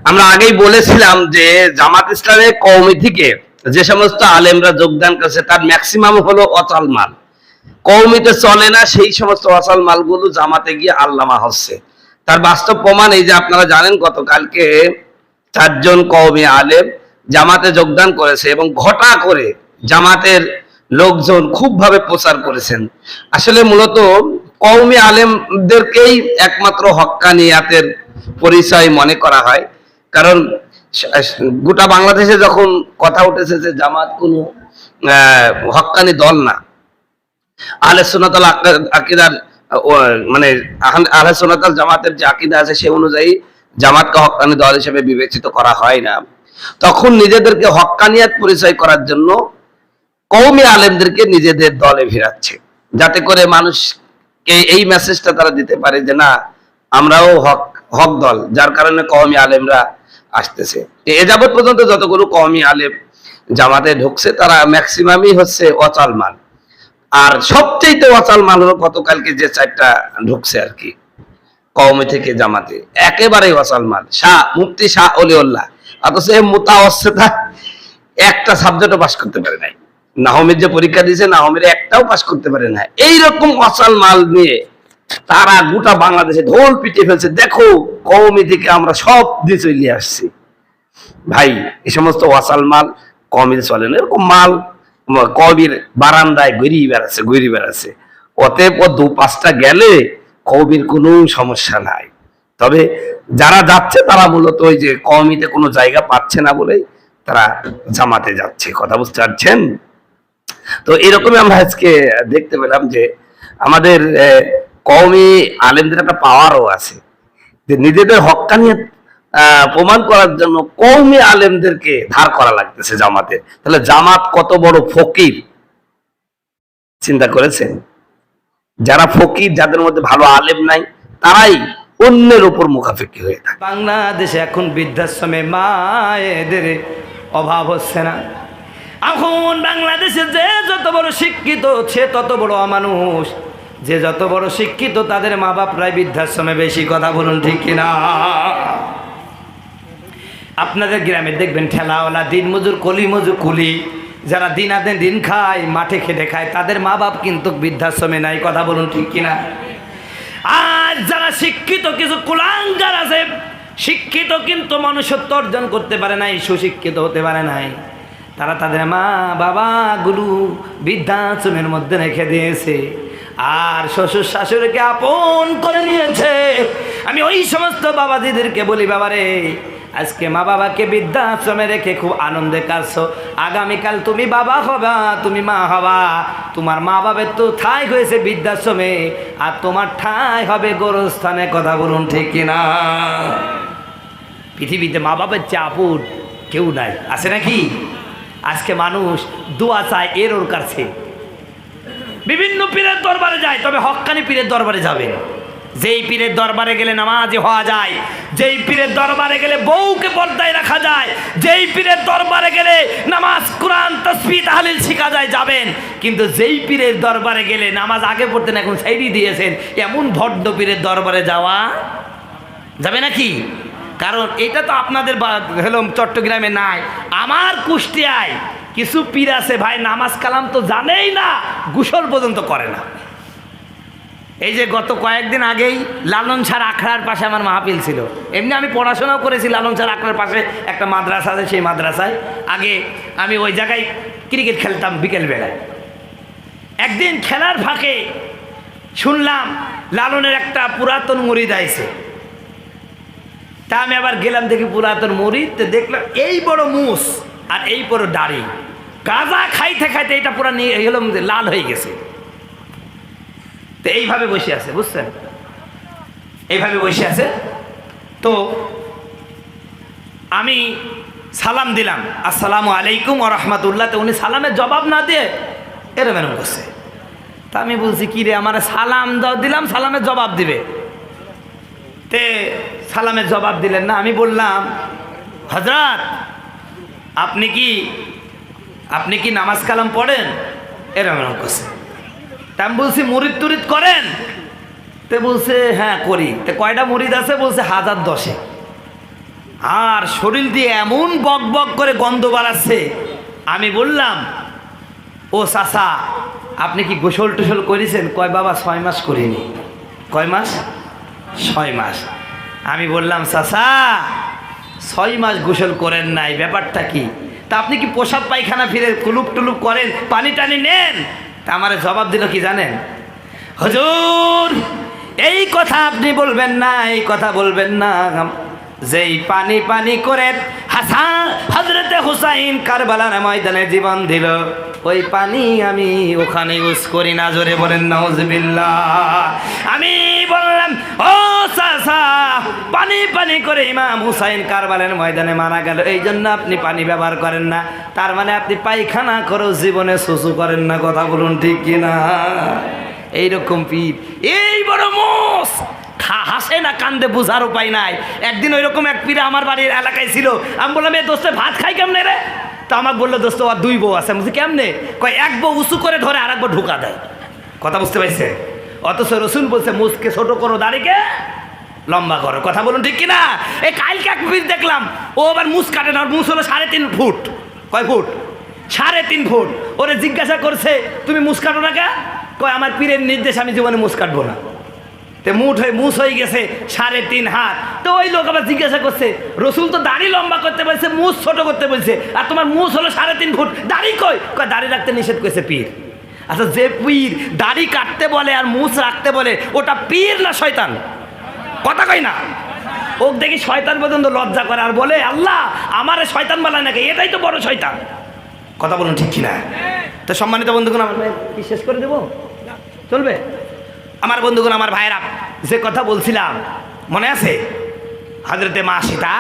আমরা আগেই বলেছিলাম যে জামাত ইসলামের কওমি থেকে যে সমস্ত আলেমরা যোগদান করেছে তার ম্যাক্সিমাম হলো অচল মাল। কওমিতে চলে না সেই সমস্ত অচল মালগুলো জামাতে গিয়ে আল্লামা হচ্ছে। তার বাস্তব প্রমাণ এই যে আপনারা জানেন গতকালকে 4 জন কওমি আলেম জামাতে যোগদান করেছে এবং ঘটা করে জামাতের লোকজন খুব ভাবে প্রচার করেছেন। আসলে মূলত কওমি আলেমদেরকেই একমাত্র হক্কানিয়াতের পরিচয় মনে করা হয়। কারণ গোটা বাংলাদেশে যখন কথা উঠেছে যে জামাত কোনো হক্কানি দল না, আহলে সুন্নাত ওয়াল আকীদার মানে আহলে সুন্নাত ওয়াল জামাতের যে আকীদা আছে সে অনুযায়ী জামাতকে হক্কানি দল হিসেবে বিবেচিত করা হয় না, তখন নিজেদেরকে হক্কানিয়াত পরিচয় করার জন্য কওমি আলেমদেরকে নিজেদের দলে ভিড়াচ্ছে, যাতে করে মানুষকে এই মেসেজটা তারা দিতে পারে যে না আমরাও হক দল, যার কারণে কওমি আলেমরা আসতেছে। এ যাবৎ পর্যন্ত যতগুলো কওমি আলেম জামাতে ঢুকছে তারা ম্যাক্সিমামই হচ্ছে অচল মাল। আর সবচেয়ে অচল মাল হলো গতকালকে যে 4টা ঢুকছে আর কি কওমি থেকে জামাতে, একেবারে অচল মাল। মুফতি শাহ অলিউল্লাহ, অথচ মুতাওয়াসসিতা একটা সাবজেক্টও পাস করতে পারে নাই। নাহমের যে পরীক্ষা দিয়েছে নাহমের একটাও পাস করতে পারে না। এইরকম অচল মাল নিয়ে তারা গোটা বাংলাদেশে ঢোল পিটিয়ে ফেলছে, দেখো কওমি থেকে আমরা সব দিয়ে চলে আসছি। ভাই এই সমস্ত অচল মাল কওমির চলে না। এরকম মাল কওমির বারান্দায় ঘুরিয়ে বেড়াচ্ছে। অতএব 2-5টা গেলে কওমির কোনো সমস্যা নাই। তবে যারা যাচ্ছে তারা মূলত ওই যে কওমিতে কোনো জায়গা পাচ্ছে না বলেই তারা জামাতে যাচ্ছে। কথা বুঝতে পারছেন? তো এরকমই আমরা আজকে দেখতে পেলাম যে আমাদের কওমি আলেমদের একটা পাওয়ারও আছে, যে নিজেদের হক্কানিয়ত প্রমাণ করার জন্য কওমি আলেমদেরকে ধার করা লাগতেছে জামাতে। তাহলে জামাত কত বড় ফকির চিন্তা করেছেন? যারা ফকির, যাদের মধ্যে ভালো আলেম নাই, তারাই অন্যের উপর মুখাফেকি হয়ে থাকে। বাংলাদেশে এখন বৃদ্ধাশ্রমে মায়েদের অভাব হচ্ছে না। এখন বাংলাদেশে যে যত বড় শিক্ষিত সে তত বড় অমানুষ, যে যত বড় শিক্ষিত তাদের মা বাপরাই বৃদ্ধাশ্রমে বেশি। কথা বলুন ঠিক কিনা? আপনাদের গ্রামে দেখবেন ঠেলাওয়ালা, দিন মজুর, কুলি, যারা দিন খায়, মাঠে খেটে খায়, তাদের মা বাপ কিন্তু বৃদ্ধাশ্রমে নাই। কথা বলুন ঠিক কিনা? আর যারা শিক্ষিত কিছু কুলাঙ্গার আছে, শিক্ষিত কিন্তু মনুষ্যত্ব অর্জন করতে পারে নাই, সুশিক্ষিত হতে পারে নাই, তারা তাদের মা বাবাগুলো বৃদ্ধাশ্রমের মধ্যে রেখে দিয়েছে আর শ্বশুর শাশুড়িকে আপন করে নিয়েছে। আমি ওই সমস্ত বাবাজিদেরকে বলি, বাবারে আজকে মা বাবাকে বৃদ্ধাশ্রমে রেখে খুব আনন্দে কাটছো, আগামীকাল তুমি বাবা হবা, তুমি মা হবা, তোমার মা বাবার তো ঠাঁই হয়েছে বৃদ্ধাশ্রমে আর তোমার ঠাঁই হবে গোরস্থানে। কথা বলুন ঠিক কিনা? পৃথিবীতে মা বাবার চেয়ে আপন কেউ নাই, আছে নাকি? আজকে মানুষ দোয়া চায় এর ওর কাছে, বিভিন্ন পীরের দরবারে যায়, তবে হক্কানি পীরের দরবারে যাবে। যেই পীরের দরবারে গেলে নামাজি হওয়া যায়, যেই পীরের দরবারে গেলে বউকে পর্দায় রাখা যায়, যেই পীরের দরবারে গেলে নামাজ, কোরআন, তাসবিহ, তাহলিল শেখা যায়, যাবেন। কিন্তু যেই পীরের দরবারে গেলে নামাজ আগে পড়তেন এখন সাইডি দিয়েছেন, এমন ভদ্র পীরের দরবারে যাওয়া যাবে নাকি? কারণ এটা তো আপনাদের হলো চট্টগ্রামে নাই, আমার কুষ্টিয়ায় কিছু পীর আছে ভাই, নামাজ কালাম তো জানেই না, গোসল পর্যন্ত করে না। এই যে গত কয়েকদিন আগেই লালন শাহ আখড়ার পাশে আমার মাহফিল ছিল। এমনি আমি পড়াশোনাও করেছি, লালন শাহ আখড়ার পাশে একটা মাদ্রাসা আছে, সেই মাদ্রাসায় আগে আমি ওই জায়গায় ক্রিকেট খেলতাম বিকেলবেলায়। একদিন খেলার ফাঁকে শুনলাম লালনের একটা পুরাতন মুরিদ আইছে। তা আমি আবার গেলাম, দেখি পুরাতন মুরিদ, তো দেখলাম এই বড় মুস আর এই বড় দাড়ি, গাঁজা খাইতে খাইতে এটা পুরা এলাম লাল হয়ে গেছে। তো এইভাবে বসে আছে, বুঝছেন, এইভাবে বসে আছে। তো আমি সালাম দিলাম, আসসালামু আলাইকুম ওয়া রাহমাতুল্লাহ। তো উনি সালামের জবাব না দিয়ে এরম করছে। তা আমি বলছি কি রে, আমার সালাম দিলাম, সালামের জবাব দিবে, তে সালামের জবাব দিলেন না। আমি বললাম, হযরত আপনি কি নামাজ কালাম পড়েন? এরম করছে। তা আমি বলছি মুরিদ টুরিদ করেন? তে বলছে হ্যাঁ করি। তো কয়টা মুরিদ আছে? বলছে 1010। আর শরীর দিয়ে এমন বক বক করে গন্ধ বাড়াচ্ছে। আমি বললাম, ও চাচা আপনি কি গোসল টোসল করেছেন? কয় বাবা 6 মাস করিনি। কয় মাস? 6 মাস। আমি বললাম, চাচা 6 মাস গোসল করেন নাই, ব্যাপারটা কি? তা আপনি কি পোশাক পায়খানা ফিরে কুলুপ টুলুপ করেন, পানি টানি নেন? তা আমার জবাব দিল কি জানেন? হুজুর এই কথা আপনি বলবেন না, এই কথা বলবেন না। যেই পানি পানি করে হাসান হযরতে হুসাইন কারবালার ময়দানে জীবন দিল, ওই পানি আমি ওখানে ইউজ করি না। জোরে বলেন নাউজুবিল্লাহ। আমি বললাম, ও চাচা পানি পানি করে ইমাম হুসাইন কারবালার ময়দানে মারা গেল, এই জন্য আপনি পানি ব্যবহার করেন না। তার মানে আপনি পায়খানা করেও জীবনে সুসু করেন না। কথা বলুন ঠিক কিনা? এইরকম পীর, এই বড় মোষ হাসে না কান্দে বুঝার উপায় নাই। একদিন ওইরকম এক পীর আমার বাড়ির এলাকায় ছিল। আমি বললাম, এ দোস্তে ভাত খাই কেমনে রে? তো আমাকে বললো, দোস্ত আর 2 বউ আছে। আমি বলছি কেমনে? কয় এক বউ উঁচু করে ধরে আর একবার ঢুকা দেয়। কথা বুঝতে পারছে? অথচ রসুল বলছে মুসকে ছোট করো, দাড়িকে লম্বা করো। কথা বলুন ঠিক কিনা? এই কালকে এক পীর দেখলাম, ও আবার মুস কাটে না, ওর মুস হলো 3.5 ফুট। কয় ফুট? 3.5 ফুট। ওরে জিজ্ঞাসা করছে, তুমি মুস কাটো না কে? কয় আমার পীরের নির্দেশ, আমি জীবনে মুস কাটবো না। তে মুস হয়ে গেছে 3.5 হাত। তো ওই লোক আবার জিজ্ঞাসা করছে, রসুল তো দাড়ি লম্বা করতে বলছে, মুস ছোট করতে বলছে, আর তোমার মুস হলো 3.5 ফুট, দাড়ি কই? কয় দাড়ি রাখতে নিষেধ করেছে পীর। আচ্ছা যে পীর দাড়ি কাটতে বলে আর মুস রাখতে বলে, ওটা পীর না শয়তান? কথা কই না? ও দেখি শয়তান পর্যন্ত লজ্জা করে আর বলে, আল্লাহ আমারে শয়তান বানায় নাকি? এটাই তো বড় শয়তান। কথা বলুন ঠিক কিনা? তো সম্মানিত বন্ধুগণ, আমার কি শেষ করে দেবো? চলবে? আমার বন্ধুগণ, আমার ভাইয়েরা, যে কথা বলছিলাম মনে আছে? হযরতে মা সীতা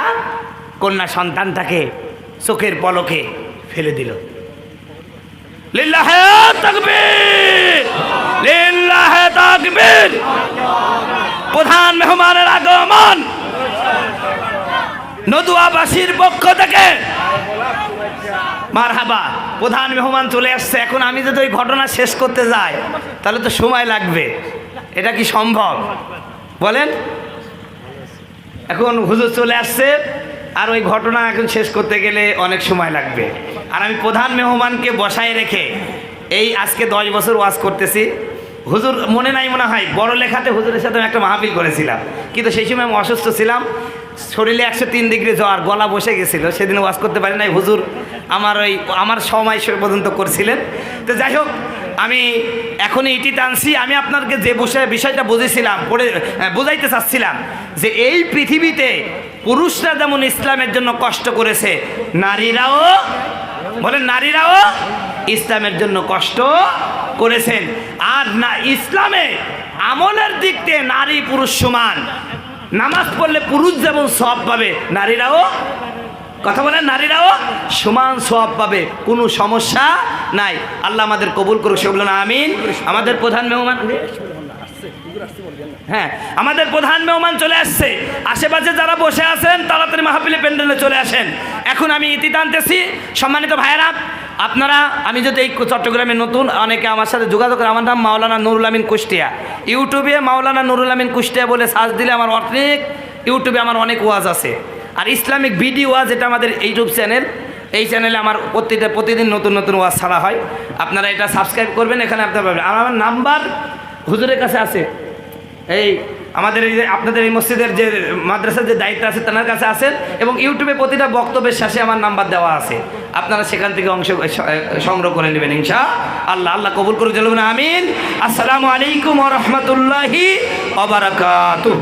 কন্যা সন্তানটাকে চোখের পলকে ফেলে দিল। লিল্লাহে তাকবীর, লিল্লাহে তাকবীর। প্রধান মেহমানের আগমন নদুয়াবাসীর পক্ষ থেকে মারহাবা। প্রধান মেহমান চলে আসছে। এখন আমি যদি ওই ঘটনা শেষ করতে যাই তাহলে তো সময় লাগবে। এটা কি সম্ভব বলেন? এখন হুজুর চলে আসছে, আর ওই ঘটনা এখন শেষ করতে গেলে অনেক সময় লাগবে। আর আমি প্রধান মেহমানকে বসায় রেখে এই আজকে 10 বছর ওয়াজ করতেছি। হুজুর মনে নাই মনে হয়, বড় লেখাতে হুজুরের সাথে আমি একটা মাহফিল করেছিলাম, কিন্তু সেই সময় আমি অসুস্থ ছিলাম, শরীরে 103 ডিগ্রি জ্বর, গলা বসে গেছিলো, সেদিন ওয়াজ করতে পারি নাই। হুজুর আমার সময় পর্যন্ত করছিলেন। তো যাই হোক, আমি এখনই এটি টানছি। আমি আপনাকে যে বিষয়টা বুঝেছিলাম, বোঝাইতে চাচ্ছিলাম যে এই পৃথিবীতে পুরুষরা যেমন ইসলামের জন্য কষ্ট করেছে, নারীরাও বলেন, নারীরাও ইসলামের জন্য কষ্ট করেছেন। আর না, ইসলামে আমলের দিক থেকে নারী পুরুষ সমান। নামাজ পড়লে পুরুষ যেমন সওয়াব পাবে, নারীরাও, কথা বলেন, নারীরাও সমান সওয়াব পাবে, কোনো সমস্যা নাই। আল্লাহ আমাদের কবুল করুক, সে বলুন আমিন। আমাদের প্রধান মেহমান, হ্যাঁ আমাদের প্রধান মেহমান চলে আসছে। আশেপাশে যারা বসে আছেন তাড়াতাড়ি মাহফিলে প্যান্ডেলে চলে আসেন। এখন আমি ইতি টানতেছি। সম্মানিত ভাইয়েরা, আপনারা, আমি যদি এই চট্টগ্রামে নতুন, অনেকে আমার সাথে যোগাযোগ করে। আমার নাম মাওলানা নুরুল আমিন কুষ্টিয়া। ইউটিউবে মাওলানা নুরুল আমিন কুষ্টিয়া বলে সার্চ দিলে আমার অনেক, ইউটিউবে আমার অনেক ওয়াজ আছে। আর ইসলামিক ভিডিও ওয়াজ, এটা আমাদের ইউটিউব চ্যানেল। এই চ্যানেলে আমার প্রতিদিন নতুন নতুন ওয়াজ ছাড়া হয়। আপনারা এটা সাবস্ক্রাইব করবেন, এখানে আপনারা পাবেন। আর আমার নাম্বার হুজুরের কাছে আছে, এই আমাদের এই যে আপনাদের এই মসজিদের যে মাদ্রাসার যে দায়িত্ব আছে তার কাছে আছেন, এবং ইউটিউবে প্রতিটা বক্তব্যের শেষে আমার নাম্বার দেওয়া আছে। আপনারা সেখান থেকে সংগ্রহ করে নেবেন ইনশাআল্লাহ। আল্লাহ কবুল করুক, বলুন আমিন। আসসালামু আলাইকুম ওয়া রাহমাতুল্লাহি ওয়া বারাকাতুহু।